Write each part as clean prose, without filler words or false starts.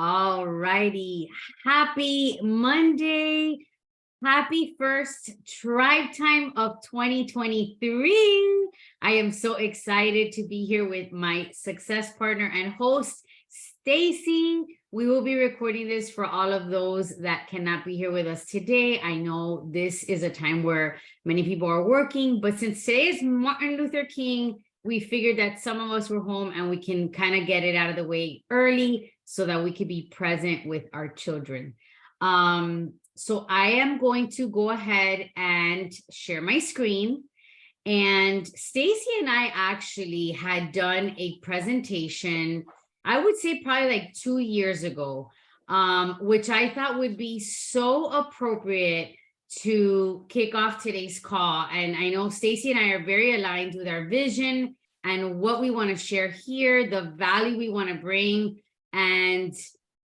All righty. Happy Monday. Happy first Tribe Time of 2023. I am so excited to be here with my success partner and host, Stacy. We will be recording this for all of those that cannot be here with us today. I know this is a time where many people are working, but since today is Martin Luther King, we figured that some of us were home and we can kind of get it out of the way early so that we could be present with our children. So I am going to go ahead and share my screen. And Stacy and I actually had done a presentation, I would say probably like 2 years ago, which I thought would be so appropriate to kick off today's call. And I know Stacy and I are very aligned with our vision and what we want to share here, the value we want to bring. And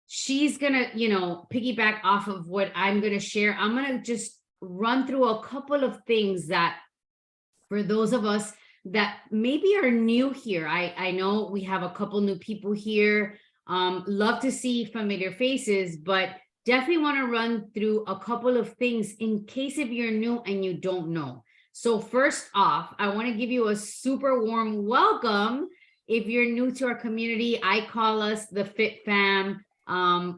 she's going to, piggyback off of what I'm going to share. I'm going to just run through a couple of things that for those of us that maybe are new here, I know we have a couple new people here. Love to see familiar faces, but definitely want to run through a couple of things in case if you're new and you don't know. So first off, I want to give you a super warm welcome. If you're new to our community, I call us the Fit Fam.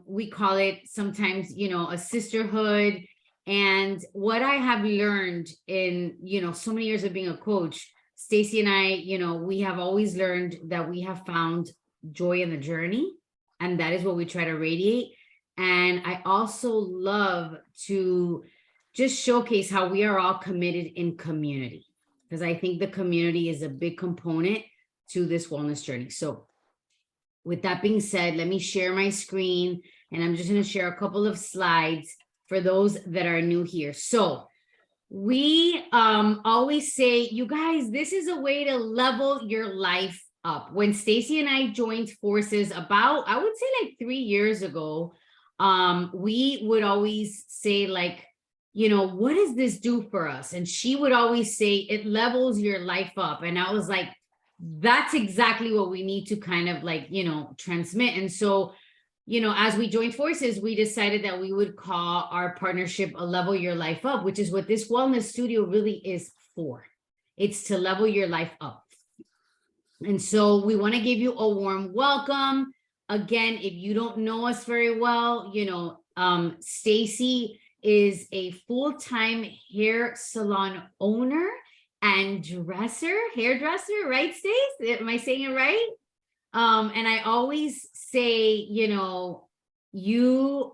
We call it sometimes, a sisterhood. And what I have learned in, so many years of being a coach, Stacy and I, we have always learned that we have found joy in the journey. And that is what we try to radiate. And I also love to just showcase how we are all committed in community, because I think the community is a big component to this wellness journey. So with that being said, let me share my screen, and I'm just going to share a couple of slides for those that are new here. So we always say, you guys, this is a way to level your life up. When Stacy and I joined forces about, I would say like 3 years ago, we would always say like, what does this do for us? And she would always say, it levels your life up. And I was like, that's exactly what we need to kind of like, transmit. And so, as we joined forces, we decided that we would call our partnership a Level Your Life Up, which is what this wellness studio really is for. It's to level your life up. And so we want to give you a warm welcome. Again, if you don't know us very well, Stacy is a full-time hair salon owner and hairdresser, right, Stace? Am I saying it right? And I always say, you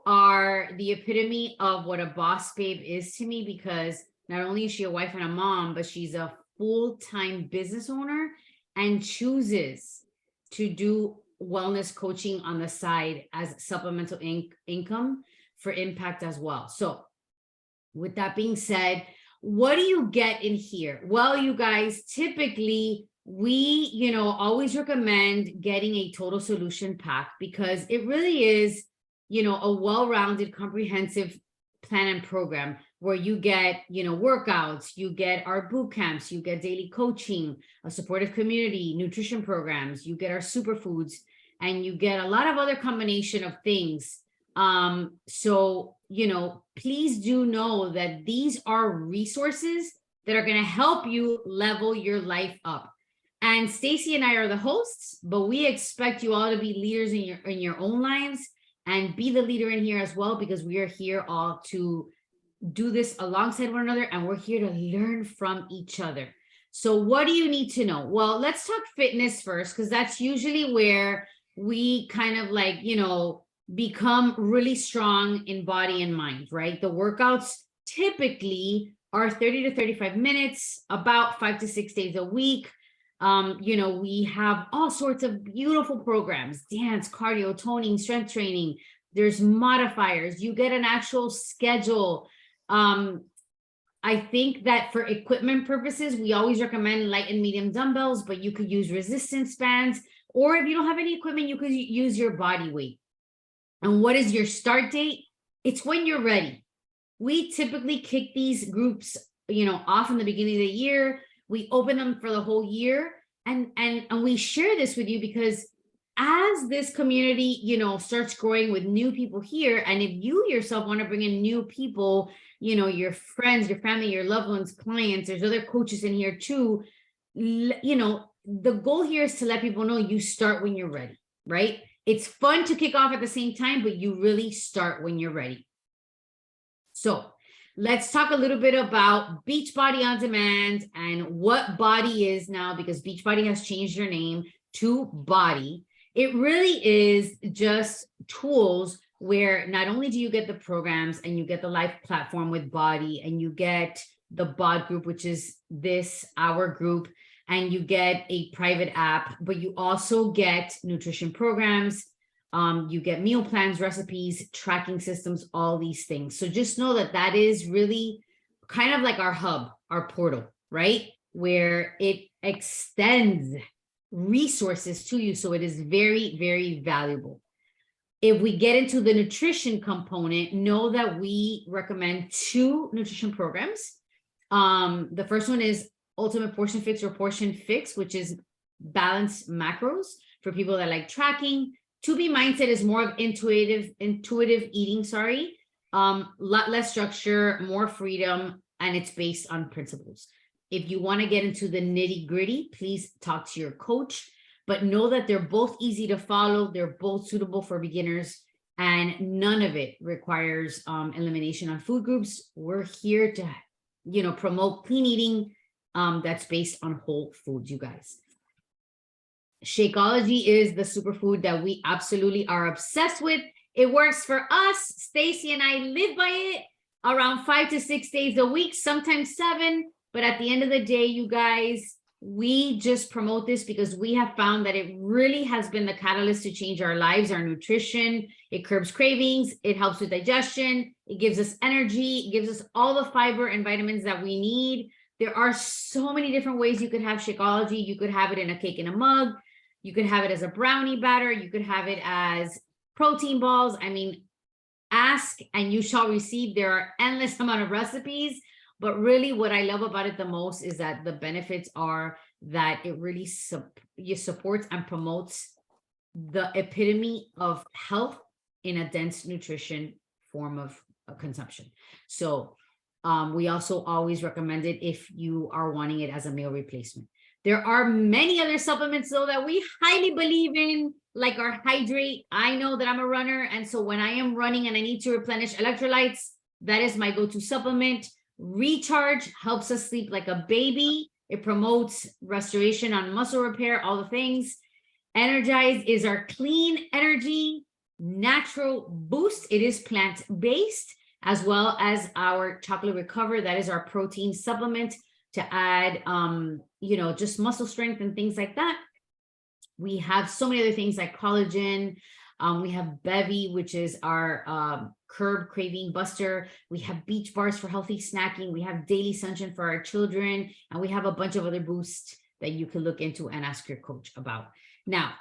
are the epitome of what a boss babe is to me, because not only is she a wife and a mom, but she's a full-time business owner and chooses to do wellness coaching on the side as supplemental income for impact as well. So with that being said, what do you get in here? Well, you guys, typically we, always recommend getting a total solution pack, because it really is, a well-rounded, comprehensive plan and program where you get, workouts, you get our boot camps, you get daily coaching, a supportive community, nutrition programs, you get our superfoods, and you get a lot of other combination of things. So, please do know that these are resources that are going to help you level your life up. And Stacy and I are the hosts, but we expect you all to be leaders in your own lives and be the leader in here as well, because we are here all to do this alongside one another, and we're here to learn from each other. So what do you need to know? Well, let's talk fitness first, because that's usually where we kind of like, become really strong in body and mind, right? The workouts typically are 30 to 35 minutes, about 5 to 6 days a week. We have all sorts of beautiful programs: dance, cardio, toning, strength training. There's modifiers. You get an actual schedule. I think that for equipment purposes, we always recommend light and medium dumbbells, but you could use resistance bands, or if you don't have any equipment, you could use your body weight. And what is your start date? It's when you're ready. We typically kick these groups, off in the beginning of the year. We open them for the whole year, and we share this with you because as this community, starts growing with new people here, and if you yourself want to bring in new people, your friends, your family, your loved ones, clients, there's other coaches in here too. The goal here is to let people know you start when you're ready, right? It's fun to kick off at the same time, but you really start when you're ready. So let's talk a little bit about Beachbody On Demand and what BODi is now, because Beachbody has changed their name to BODi. It really is just tools where not only do you get the programs and you get the live platform with BODi, and you get the BOD group, which is our group, and you get a private app, but you also get nutrition programs, you get meal plans, recipes, tracking systems, all these things. So just know that is really kind of like our hub, our portal, right? Where it extends resources to you. So it is very, very valuable. If we get into the nutrition component, know that we recommend 2 nutrition programs. The first one is Ultimate Portion Fix or Portion Fix, which is balanced macros for people that like tracking. 2B Mindset is more of intuitive eating, lot less structure, more freedom, and it's based on principles. If you want to get into the nitty gritty, please talk to your coach, but know that they're both easy to follow. They're both suitable for beginners, and none of it requires elimination on food groups. We're here to, promote clean eating that's based on whole foods, you guys. Shakeology is the superfood that we absolutely are obsessed with. It works for us. Stacy and I live by it around 5 to 6 days a week, sometimes 7. But at the end of the day, you guys, we just promote this because we have found that it really has been the catalyst to change our lives, our nutrition. It curbs cravings. It helps with digestion. It gives us energy. It gives us all the fiber and vitamins that we need. There are so many different ways you could have Shakeology. You could have it in a cake in a mug. You could have it as a brownie batter. You could have it as protein balls. I mean, ask and you shall receive. There are endless amount of recipes, but really what I love about it the most is that the benefits are that it really supports and promotes the epitome of health in a dense nutrition form of consumption. So we also always recommend it if you are wanting it as a meal replacement. There are many other supplements though that we highly believe in, like our Hydrate. I know that I'm a runner, and so when I am running and I need to replenish electrolytes, that is my go-to supplement. Recharge helps us sleep like a baby. It promotes restoration on muscle repair, all the things. Energize is our clean energy, natural boost. It is plant-based, as well as our Chocolate Recover. That is our protein supplement to add, just muscle strength and things like that. We have so many other things like collagen. We have Bevy, which is our curb craving buster. We have Beach Bars for healthy snacking. We have Daily Sunshine for our children. And we have a bunch of other boosts that you can look into and ask your coach about. Now,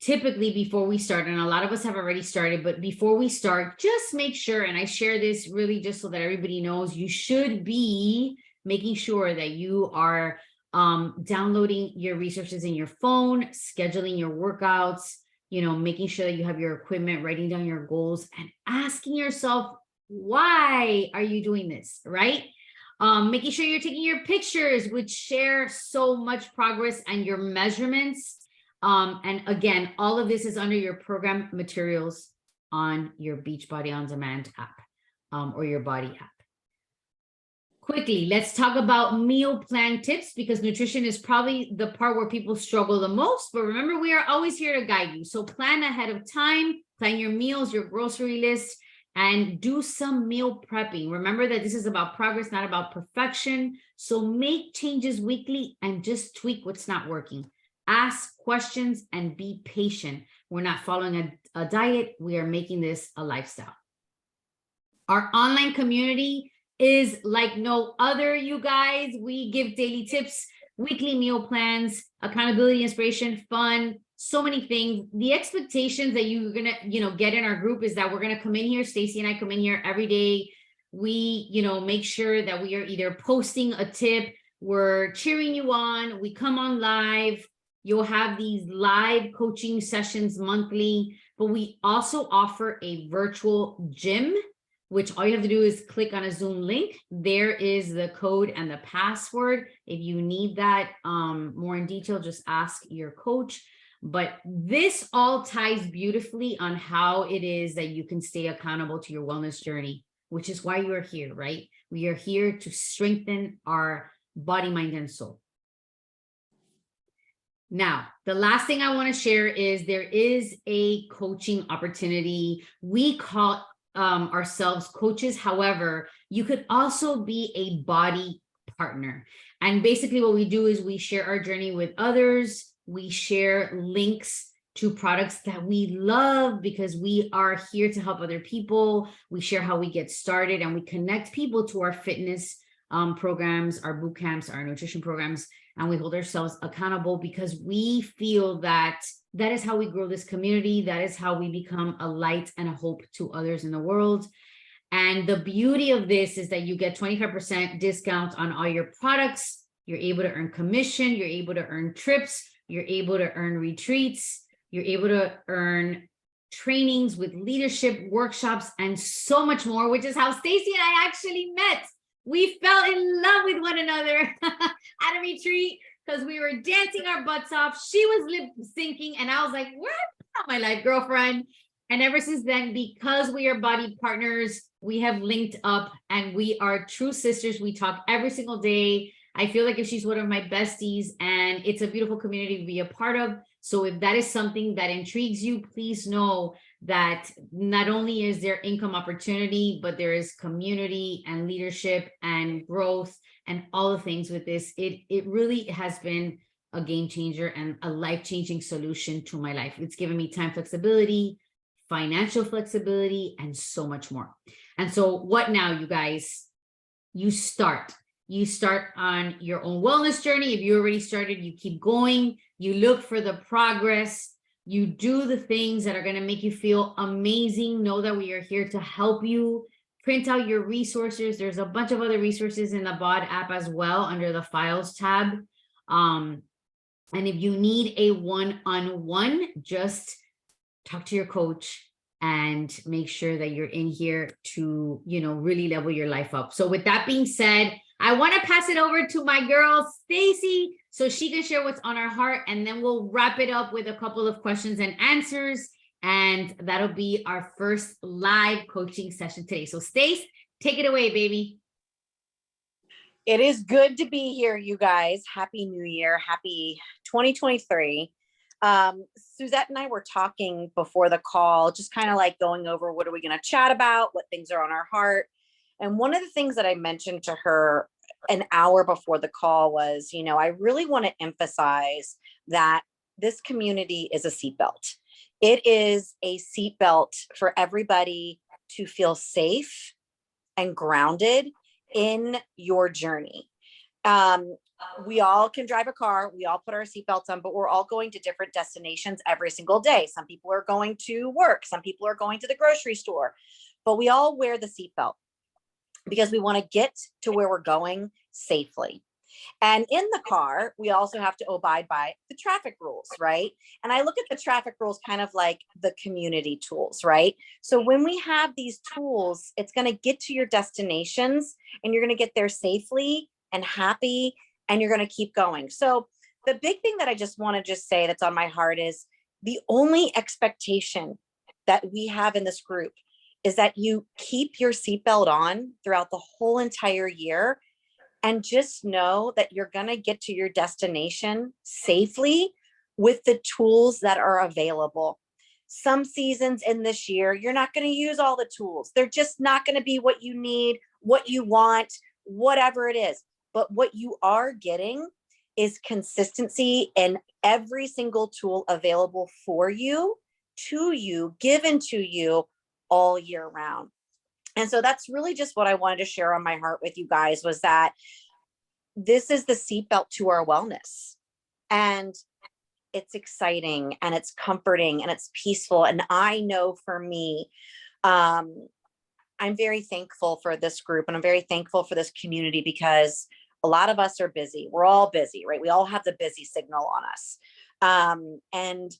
typically before we start, and a lot of us have already started, but before we start, just make sure, and I share this really just so that everybody knows, you should be making sure that you are downloading your resources in your phone, scheduling your workouts, making sure that you have your equipment, writing down your goals, and asking yourself, why are you doing this, right? Making sure you're taking your pictures, which share so much progress, and your measurements. And again, all of this is under your program materials on your Beachbody On Demand app or your BODi app. Quickly, let's talk about meal plan tips, because nutrition is probably the part where people struggle the most. But remember, we are always here to guide you. So plan ahead of time, plan your meals, your grocery list, and do some meal prepping. Remember that this is about progress, not about perfection. So make changes weekly and just tweak what's not working. Ask questions and be patient. We're not following a diet. We are making this a lifestyle. Our online community is like no other, you guys. We give daily tips, weekly meal plans, accountability, inspiration, fun, so many things. The expectations that you're gonna, get in our group is that we're gonna come in here. Stacy and I come in here every day. We, make sure that we are either posting a tip, we're cheering you on, we come on live, You'll have these live coaching sessions monthly, but we also offer a virtual gym, which all you have to do is click on a Zoom link. There is the code and the password. If you need that more in detail, just ask your coach. But this all ties beautifully on how it is that you can stay accountable to your wellness journey, which is why you're here, right? We are here to strengthen our body, mind, and soul. Now, the last thing I want to share is there is a coaching opportunity. We call ourselves coaches. However, you could also be a body partner. And basically what we do is we share our journey with others. We share links to products that we love because we are here to help other people. We share how we get started, and we connect people to our fitness programs, our boot camps, our nutrition programs, and we hold ourselves accountable because we feel that that is how we grow this community. That is how we become a light and a hope to others in the world. And the beauty of this is that you get 25% discount on all your products. You're able to earn commission. You're able to earn trips. You're able to earn retreats. You're able to earn trainings with leadership workshops and so much more, which is how Stacy and I actually met. We fell in love with one another at a retreat because we were dancing our butts off. She was lip syncing, and I was like, "What? Not my life, girlfriend." And ever since then, because we are body partners, we have linked up and we are true sisters. We talk every single day. I feel like if she's one of my besties, and it's a beautiful community to be a part of. So if that is something that intrigues you, please know that not only is there income opportunity, but there is community and leadership and growth and all the things with this. It really has been a game changer and a life-changing solution to my life. It's given me time flexibility, financial flexibility, and so much more. And so what now, you guys? You start on your own wellness journey. If you already started, you keep going. You look for the progress. You do the things that are going to make you feel amazing. Know that we are here to help you. Print out your resources. There's a bunch of other resources in the BOD app as well under the files tab. And if you need a one-on-one, just talk to your coach and make sure that you're in here to, really level your life up. So with that being said, I want to pass it over to my girl, Stacy, so she can share what's on her heart, and then we'll wrap it up with a couple of questions and answers, and that'll be our first live coaching session today. So Stace, take it away, baby. It is good to be here, you guys. Happy New Year. Happy 2023. Suzette and I were talking before the call, just kind of like going over what are we going to chat about, what things are on our heart. And one of the things that I mentioned to her an hour before the call was, I really want to emphasize that this community is a seatbelt. It is a seatbelt for everybody to feel safe and grounded in your journey. We all can drive a car. We all put our seatbelts on, but we're all going to different destinations every single day. Some people are going to work. Some people are going to the grocery store, but we all wear the seatbelt because we want to get to where we're going safely. And in the car, we also have to abide by the traffic rules, right? And I look at the traffic rules kind of like the community tools, right? So when we have these tools, it's going to get to your destinations and you're going to get there safely and happy, and you're going to keep going. So the big thing that I just want to say that's on my heart is the only expectation that we have in this group is that you keep your seatbelt on throughout the whole entire year, and just know that you're going to get to your destination safely with the tools that are available. Some seasons in this year, you're not going to use all the tools. They're just not going to be what you need, what you want, whatever it is. But what you are getting is consistency in every single tool available for you, to you, given to you all year round. And so that's really just what I wanted to share on my heart with you guys, was that this is the seatbelt to our wellness. And it's exciting and it's comforting and it's peaceful. And I know for me, I'm very thankful for this group, and I'm very thankful for this community, because a lot of us are busy. We're all busy, right? We all have the busy signal on us. And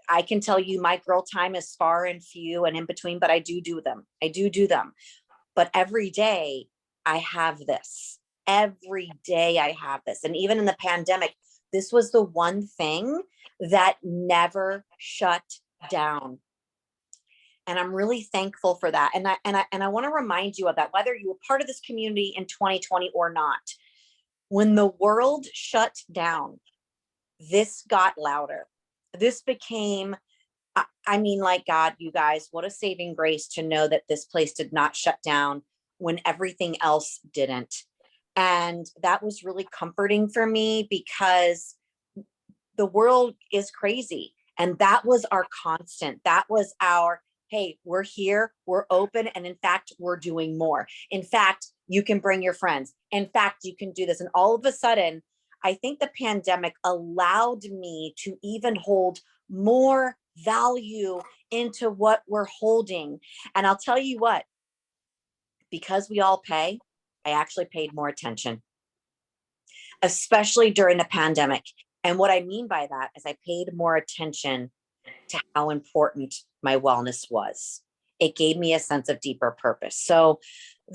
I can tell you my girl time is far and few and in between, but I do them. I do them. But every day I have this. Every day I have this. And even in the pandemic, this was the one thing that never shut down. And I'm really thankful for that. And I want to remind you of that, whether you were part of this community in 2020 or not. When the world shut down, this got louder. This became, I mean, like, God, you guys, what a saving grace to know that this place did not shut down when everything else didn't. And that was really comforting for me, because the world is crazy. And that was our constant. That was our, hey, we're here, we're open. And in fact, we're doing more. In fact, you can bring your friends. In fact, you can do this. And all of a sudden, I think the pandemic allowed me to even hold more value into what we're holding. And I'll tell you what, because we all pay, I actually paid more attention, especially during the pandemic. And what I mean by that is I paid more attention to how important my wellness was. It gave me a sense of deeper purpose. So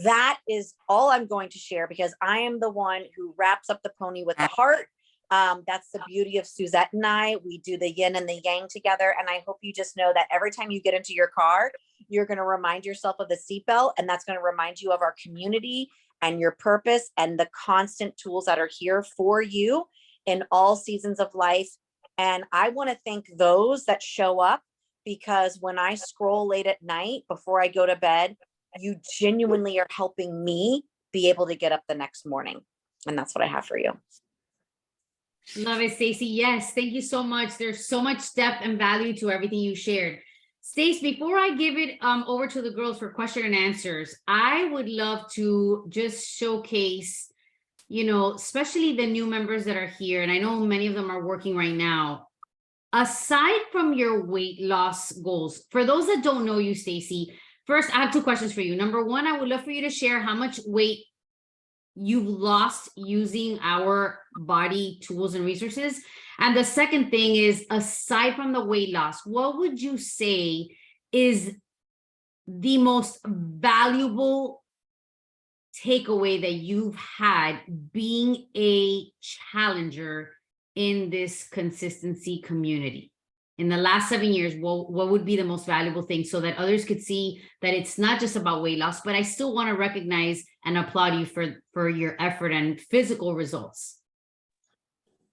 that is all I'm going to share, because I am the one who wraps up the pony with the heart. That's the beauty of Suzette and I. We do the yin and the yang together. And I hope you just know that every time you get into your car, you're going to remind yourself of the seatbelt, and that's going to remind you of our community and your purpose and the constant tools that are here for you in all seasons of life. And I want to thank those that show up, because when I scroll late at night before I go to bed, you genuinely are helping me be able to get up the next morning. And that's what I have for you. Love it, Stacey. Yes, thank you so much. There's so much depth and value to everything you shared. Stacey, before I give it over to the girls for question and answers, I would love to just showcase, especially the new members that are here, and I know many of them are working right now. Aside from your weight loss goals, for those that don't know you, Stacey, first, I have two questions for you. Number one, I would love for you to share how much weight you've lost using our body tools and resources. And the second thing is, aside from the weight loss, what would you say is the most valuable takeaway that you've had being a challenger in this consistency community? In the last 7 years, what would be the most valuable thing, so that others could see that it's not just about weight loss, but I still want to recognize and applaud you for your effort and physical results?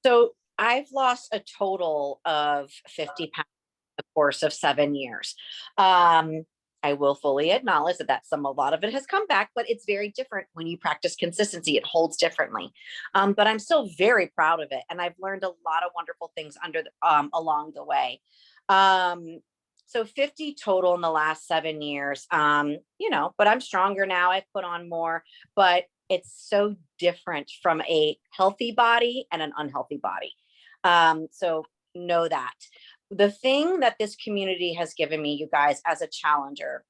So I've lost a total of 50 pounds in the course of 7 years. I will fully acknowledge that a lot of it has come back, but it's very different when you practice consistency. It holds differently. But I'm still very proud of it. And I've learned a lot of wonderful things along the way. So 50 total in the last 7 years, but I'm stronger now. I've put on more, but it's so different from a healthy body and an unhealthy body. So know that. The thing that this community has given me, you guys, as a challenger,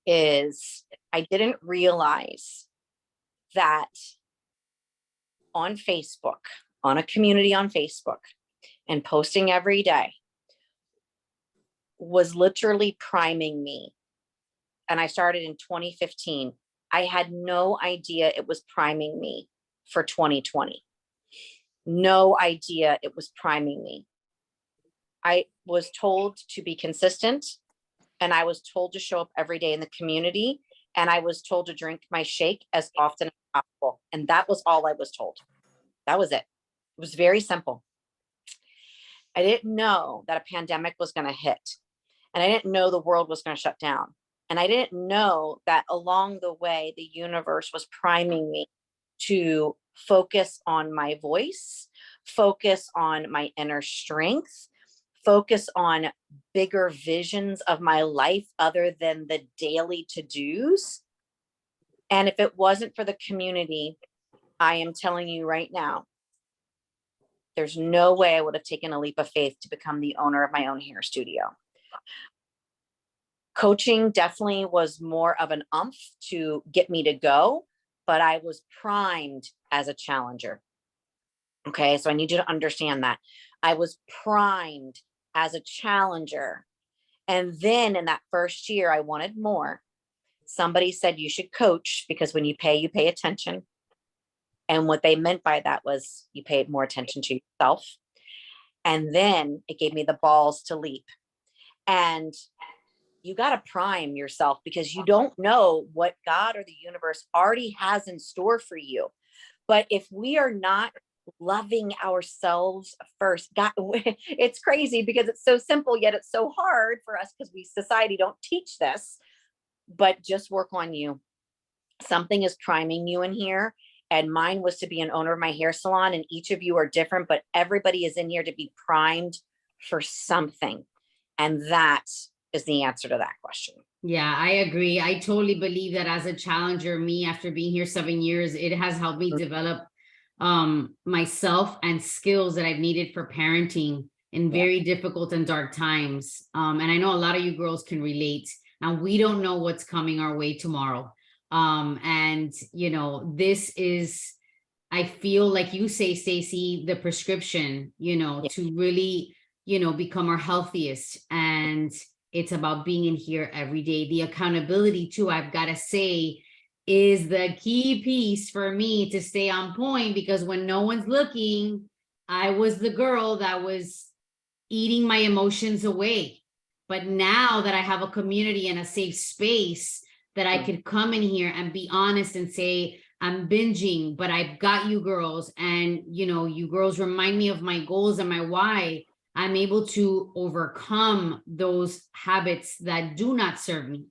is I didn't realize that on Facebook, on a community on Facebook, and posting every day was literally priming me. And I started in 2015. I had no idea it was priming me for 2020. No idea it was priming me. I was told to be consistent, and I was told to show up every day in the community, and I was told to drink my shake as often as possible. And that was all I was told. That was it. It was very simple. I didn't know that a pandemic was going to hit, and I didn't know the world was going to shut down. And I didn't know that along the way, the universe was priming me to focus on my voice, focus on my inner strength, focus on bigger visions of my life other than the daily to-dos. And if it wasn't for the community, I am telling you right now, there's no way I would have taken a leap of faith to become the owner of my own hair studio. Coaching definitely was more of an umph to get me to go, but I was primed as a challenger. Okay, so I need you to understand that. I was primed as a challenger. And then in that first year, I wanted more. Somebody said you should coach because when you pay attention. And what they meant by that was you paid more attention to yourself. And then it gave me the balls to leap. And you got to prime yourself because you don't know what God or the universe already has in store for you. But if we are not loving ourselves first, God, it's crazy because it's so simple, yet it's so hard for us because society don't teach this. But just work on you. Something is priming you in here. And mine was to be an owner of my hair salon, and each of you are different, but everybody is in here to be primed for something. And that is the answer to that question. Yeah, I agree. I totally believe that as a challenger, me, after being here 7 years, it has helped me develop myself and skills that I've needed for parenting in very difficult and dark times. And I know a lot of you girls can relate, and we don't know what's coming our way tomorrow. And you know, this is, I feel like you say, Stacey, the prescription, you know, to really, you know, become our healthiest. And it's about being in here every day. The accountability too, I've got to say, is the key piece for me to stay on point, because when no one's looking, I was the girl that was eating my emotions away. But now that I have a community and a safe space that I could come in here and be honest and say, I'm binging, but I've got you girls. And, you know, you girls remind me of my goals and my why. I'm able to overcome those habits that do not serve me.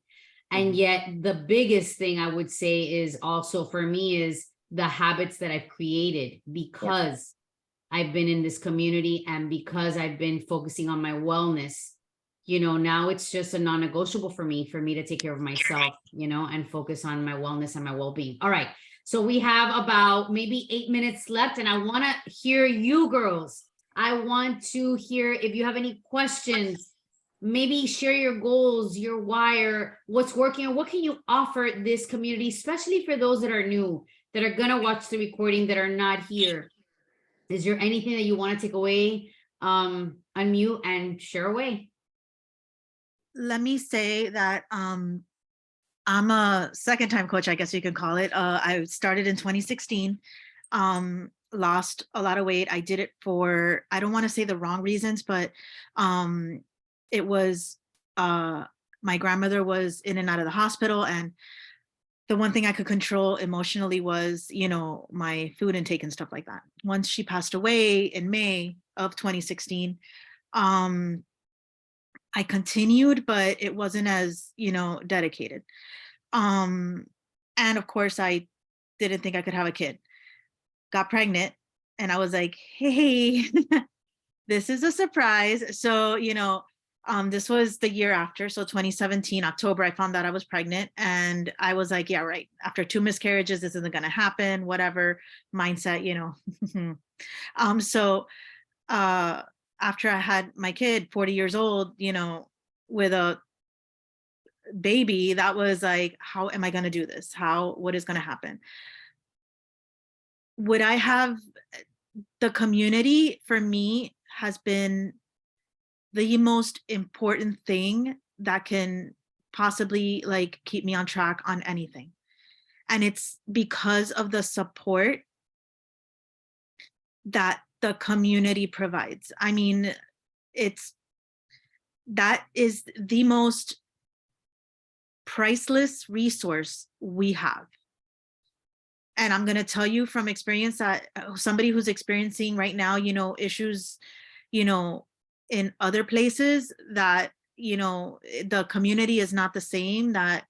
And yet the biggest thing I would say is also for me is the habits that I've created because I've been in this community and because I've been focusing on my wellness. You know, now it's just a non-negotiable for me to take care of myself, you know, and focus on my wellness and my well-being. All right. So we have about maybe 8 minutes left, and I want to hear you girls. I want to hear if you have any questions, maybe share your goals, your why, or what's working, or what can you offer this community, especially for those that are new, that are going to watch the recording, that are not here. Is there anything that you want to take away? Unmute and share away. Let me say that I'm a second time coach, I guess you could call it. I started in 2016, lost a lot of weight. I did it for, I don't want to say the wrong reasons, but it was, my grandmother was in and out of the hospital, and the one thing I could control emotionally was, you know, my food intake and stuff like that. Once she passed away in May of 2016, I continued, but it wasn't as, you know, dedicated. And of course, I didn't think I could have a kid. Got pregnant, and I was like, hey, this is a surprise. So, you know, this was the year after. So 2017, October, I found out I was pregnant, and I was like, yeah, right. After 2 miscarriages, this isn't going to happen, whatever mindset, you know. So, after I had my kid, 40 years old, you know, with a baby, that was like, how am I going to do this? What is going to happen? Would I have, the community for me has been the most important thing that can possibly like keep me on track on anything. And it's because of the support that the community provides. I mean, that is the most priceless resource we have. And I'm going to tell you from experience that somebody who's experiencing right now, you know, issues, you know, in other places, that, you know, the community is not the same, that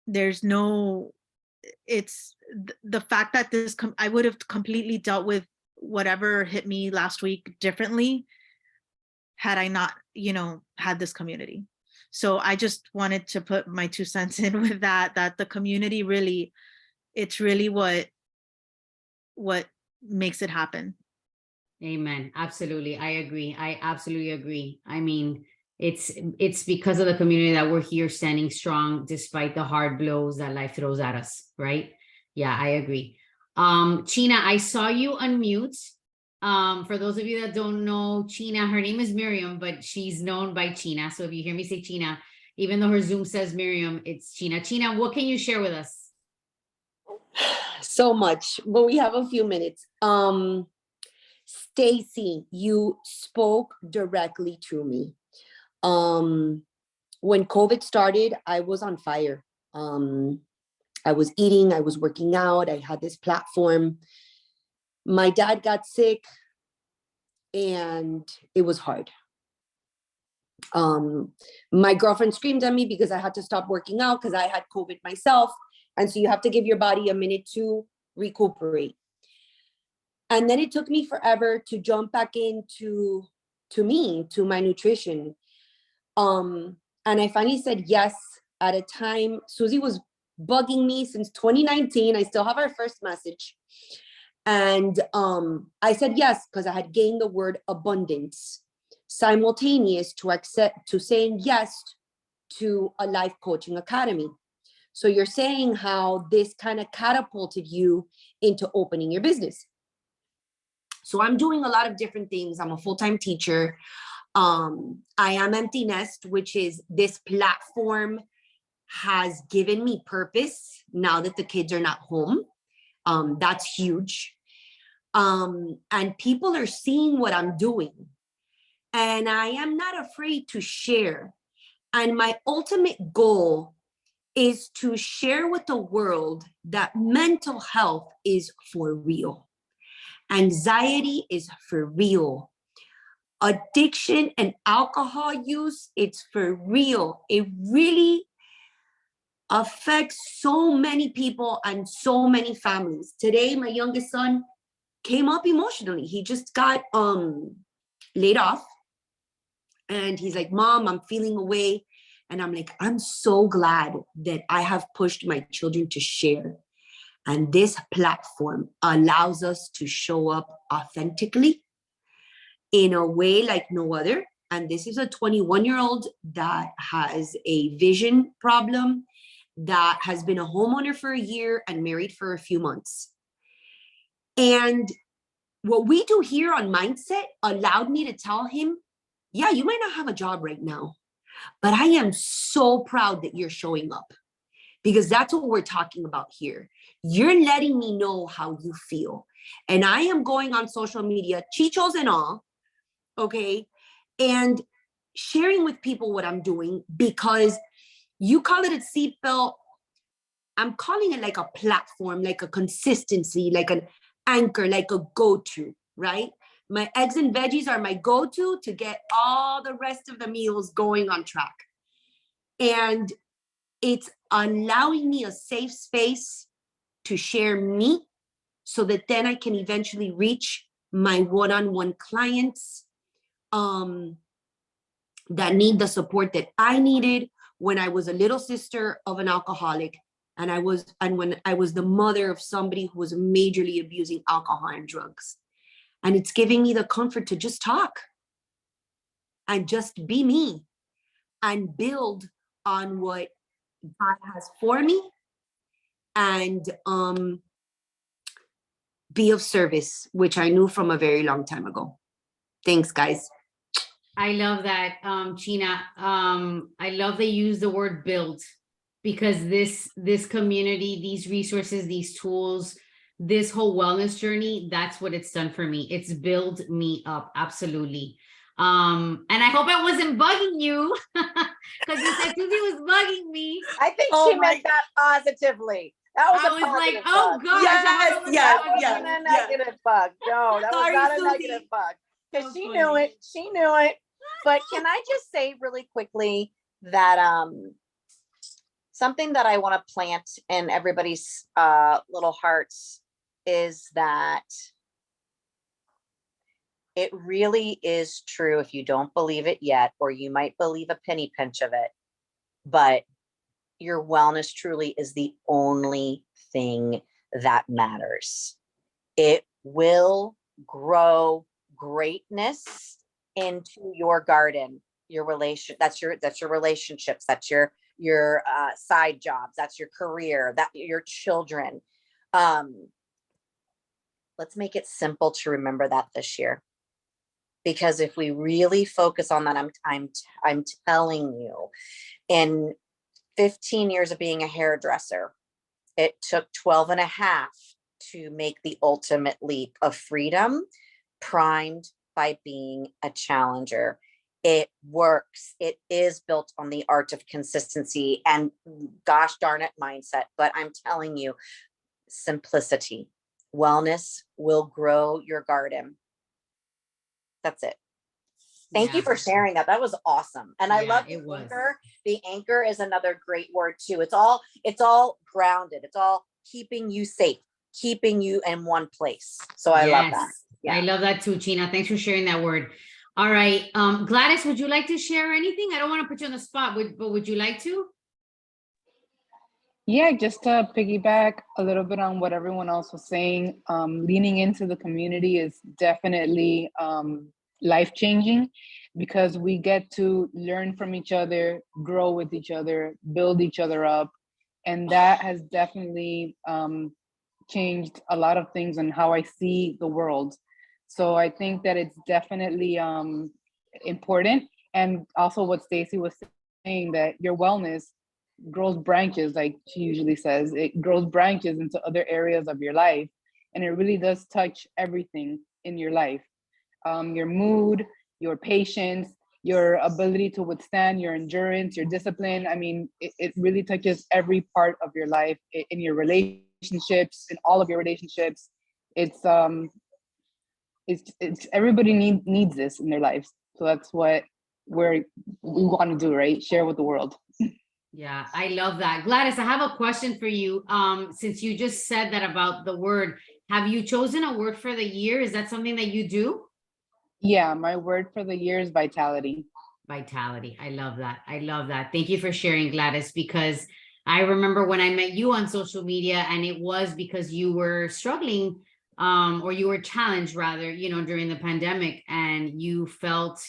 there's no, it's the fact that I would have completely dealt with whatever hit me last week differently had I not, you know, had this community. So I just wanted to put my 2 cents in with that the community really, it's really what makes it happen. Amen. Absolutely. I agree. I absolutely agree. I mean, it's because of the community that we're here standing strong despite the hard blows that life throws at us, right? Yeah, I agree. China, I saw you unmute. For those of you that don't know China, her name is Miriam, but she's known by China. So if you hear me say China, even though her Zoom says Miriam, it's China. China, what can you share with us? So much, but we have a few minutes. Stacy, you spoke directly to me. When COVID started, I was on fire. I was eating, I was working out, I had this platform. My dad got sick and it was hard. My girlfriend screamed at me because I had to stop working out because I had COVID myself. And so you have to give your body a minute to recuperate. And then it took me forever to jump back into my nutrition. And I finally said yes at a time. Susie was bugging me since 2019. I still have our first message. And I said yes, because I had gained the word abundance simultaneous to saying yes to a life coaching academy. So you're saying how this kind of catapulted you into opening your business. So I'm doing a lot of different things. I'm a full-time teacher. I am Empty Nest, which is this platform has given me purpose now that the kids are not home. That's huge. And people are seeing what I'm doing. And I am not afraid to share. And my ultimate goal is to share with the world that mental health is for real. Anxiety is for real. Addiction and alcohol use, it's for real. It really affects so many people and so many families. Today, my youngest son came up emotionally. He just got laid off. And he's like, Mom, I'm feeling away. And I'm like, I'm so glad that I have pushed my children to share. And this platform allows us to show up authentically in a way like no other. And this is a 21-year-old that has a vision problem, that has been a homeowner for a year and married for a few months. And what we do here on Mindset allowed me to tell him, yeah, you might not have a job right now, but I am so proud that you're showing up, because that's what we're talking about here. You're letting me know how you feel. And I am going on social media, chichos and all, okay, and sharing with people what I'm doing, because you call it a seatbelt. I'm calling it like a platform, like a consistency, like an anchor, like a go-to, right? My eggs and veggies are my go-to to get all the rest of the meals going on track. And it's allowing me a safe space to share me so that then I can eventually reach my one-on-one clients that need the support that I needed when I was a little sister of an alcoholic, and when I was the mother of somebody who was majorly abusing alcohol and drugs. And it's giving me the comfort to just talk and just be me and build on what God has for me, and be of service, which I knew from a very long time ago. Thanks, guys. I love that, China. I love they use the word build, because this community, these resources, these tools, this whole wellness journey, that's what it's done for me. It's built me up. Absolutely. And I hope I wasn't bugging you, because you said Susie was bugging me. I think she meant that positively. That was I a was like, positive oh bug. gosh, That wasn't a negative bug. No, that was not a Susie. negative bug. Because So she funny. knew it. She knew it. But can I just say really quickly that something that I want to plant in everybody's little hearts is that it really is true. If you don't believe it yet, or you might believe a penny pinch of it, but your wellness truly is the only thing that matters. It will grow greatness into your garden, your relation. That's your relationships. That's your side jobs. That's your career. That your children. let's make it simple to remember that this year. Because if we really focus on that, I'm telling you, in 15 years of being a hairdresser, it took 12 and a half to make the ultimate leap of freedom, primed by being a challenger. It works. It is built on the art of consistency and gosh darn it, mindset. But I'm telling you, simplicity, wellness will grow your garden. That's it. Thank you for sharing that. That was awesome. And I Yeah, love it the was. anchor. The anchor is another great word too. It's all grounded. It's all keeping you safe, keeping you in one place. So I love that. I love that too, China. Thanks for sharing that word. All right. Gladys, would you like to share anything? I don't want to put you on the spot, but would you like to? Yeah, just to piggyback a little bit on what everyone else was saying, leaning into the community is definitely life-changing because we get to learn from each other, grow with each other, build each other up. And that has definitely changed a lot of things on how I see the world. So I think that it's definitely important. And also what Stacy was saying, that your wellness grows branches, like she usually says, it grows branches into other areas of your life. And it really does touch everything in your life. Your mood, your patience, your ability to withstand, your endurance, your discipline. I mean, it really touches every part of your life, in your relationships, in all of your relationships. It's everybody needs this in their lives. So that's what we want to do, right? Share with the world. Yeah, I love that. Gladys, I have a question for you. Since you just said that about the word, have you chosen a word for the year? Is that something that you do? Yeah, my word for the year is vitality. Vitality. I love that. I love that. Thank you for sharing, Gladys, because I remember when I met you on social media, and it was because you were struggling, or you were challenged rather, during the pandemic, and you felt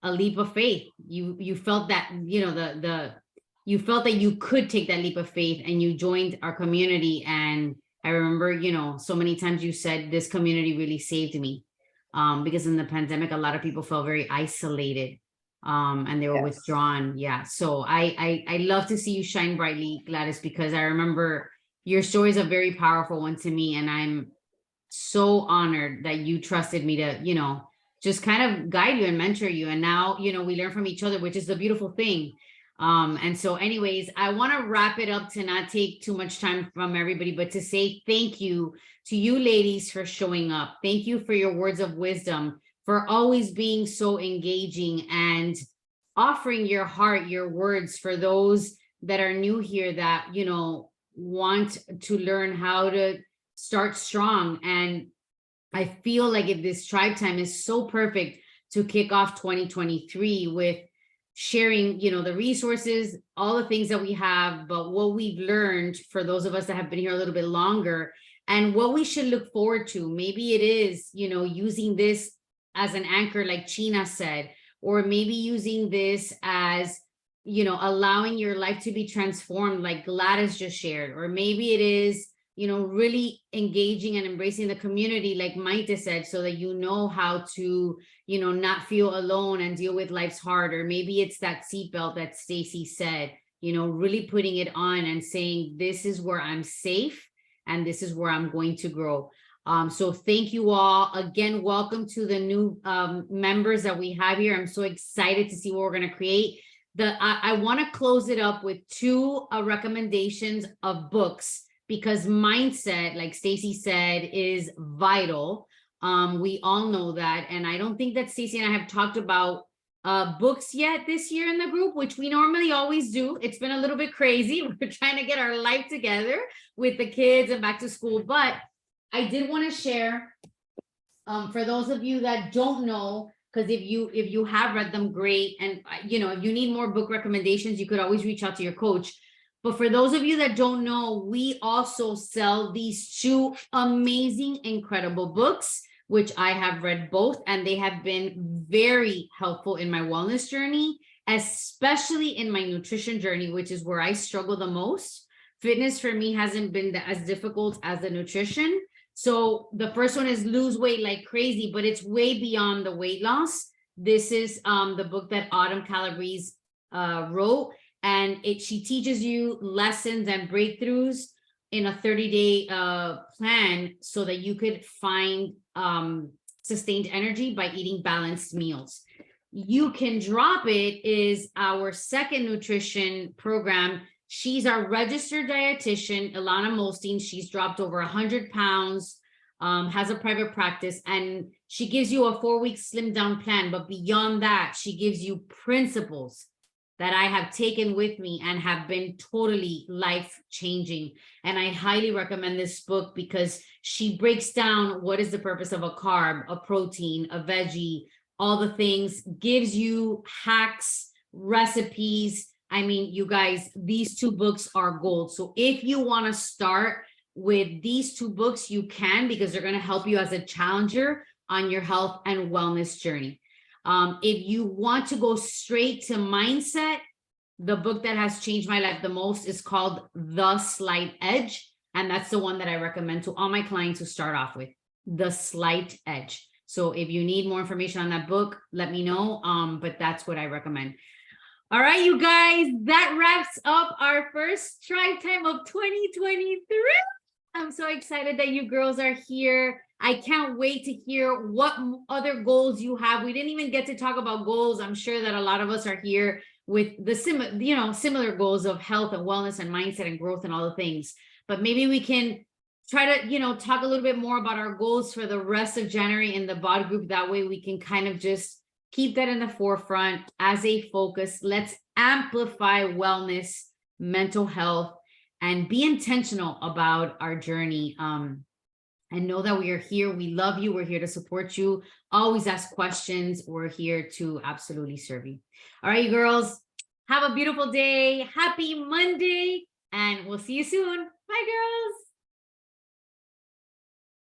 a leap of faith. You felt that, you felt that you could take that leap of faith, and you joined our community. And I remember, so many times you said, this community really saved me. Because in the pandemic, a lot of people felt very isolated, and they were Yes. withdrawn. Yeah. So I love to see you shine brightly, Gladys, because I remember your story is a very powerful one to me. And I'm so honored that you trusted me to, just kind of guide you and mentor you. And now, we learn from each other, which is the beautiful thing. And so anyways, I want to wrap it up to not take too much time from everybody, but to say thank you to you ladies for showing up. Thank you for your words of wisdom, for always being so engaging and offering your heart, your words for those that are new here that, want to learn how to start strong. And I feel like this tribe time is so perfect to kick off 2023 with sharing, the resources, all the things that we have, but what we've learned for those of us that have been here a little bit longer, and what we should look forward to. Maybe it is, using this as an anchor, like China said, or maybe using this as, allowing your life to be transformed, like Gladys just shared, or maybe it is, really engaging and embracing the community, like Maite said, so that how to, not feel alone and deal with life's hard. Or maybe it's that seatbelt that Stacy said, really putting it on and saying, this is where I'm safe and this is where I'm going to grow. So thank you all again. Welcome to the new members that we have here. I'm so excited to see what we're going to create. I want to close it up with two recommendations of books, because mindset, like Stacy said, is vital. We all know that. And I don't think that Stacy and I have talked about books yet this year in the group, which we normally always do. It's been a little bit crazy. We're trying to get our life together with the kids and back to school. But I did want to share, for those of you that don't know, because if you have read them, great. And, if you need more book recommendations, you could always reach out to your coach. But for those of you that don't know, we also sell these two amazing, incredible books, which I have read both, and they have been very helpful in my wellness journey, especially in my nutrition journey, which is where I struggle the most. Fitness for me hasn't been as difficult as the nutrition. So the first one is Lose Weight Like Crazy, but it's way beyond the weight loss. This is the book that Autumn Calabrese wrote, and she teaches you lessons and breakthroughs in a 30-day plan so that you could find sustained energy by eating balanced meals. You Can Drop It is our second nutrition program. She's our registered dietitian, Ilana Molstein. She's dropped over 100 pounds, has a private practice, and she gives you a 4-week slim down plan. But beyond that, she gives you principles that I have taken with me and have been totally life-changing. And I highly recommend this book because she breaks down what is the purpose of a carb, a protein, a veggie, all the things, gives you hacks, recipes. I mean, you guys, these 2 books are gold. So if you want to start with these 2 books, you can, because they're going to help you as a challenger on your health and wellness journey. If you want to go straight to mindset, the book that has changed my life the most is called The Slight Edge. And that's the one that I recommend to all my clients to start off with, The Slight Edge. So if you need more information on that book, let me know. But that's what I recommend. All right, you guys, that wraps up our first Tribe Time of 2023. I'm so excited that you girls are here. I can't wait to hear what other goals you have. We didn't even get to talk about goals. I'm sure that a lot of us are here with the similar goals of health and wellness and mindset and growth and all the things. But maybe we can try to, talk a little bit more about our goals for the rest of January in the BOD group. That way we can kind of just keep that in the forefront as a focus. Let's amplify wellness, mental health, and be intentional about our journey. And know that we are here. We love you. We're here to support you. Always ask questions. We're here to absolutely serve you. All right, you girls, have a beautiful day. Happy Monday, and we'll see you soon. Bye, girls.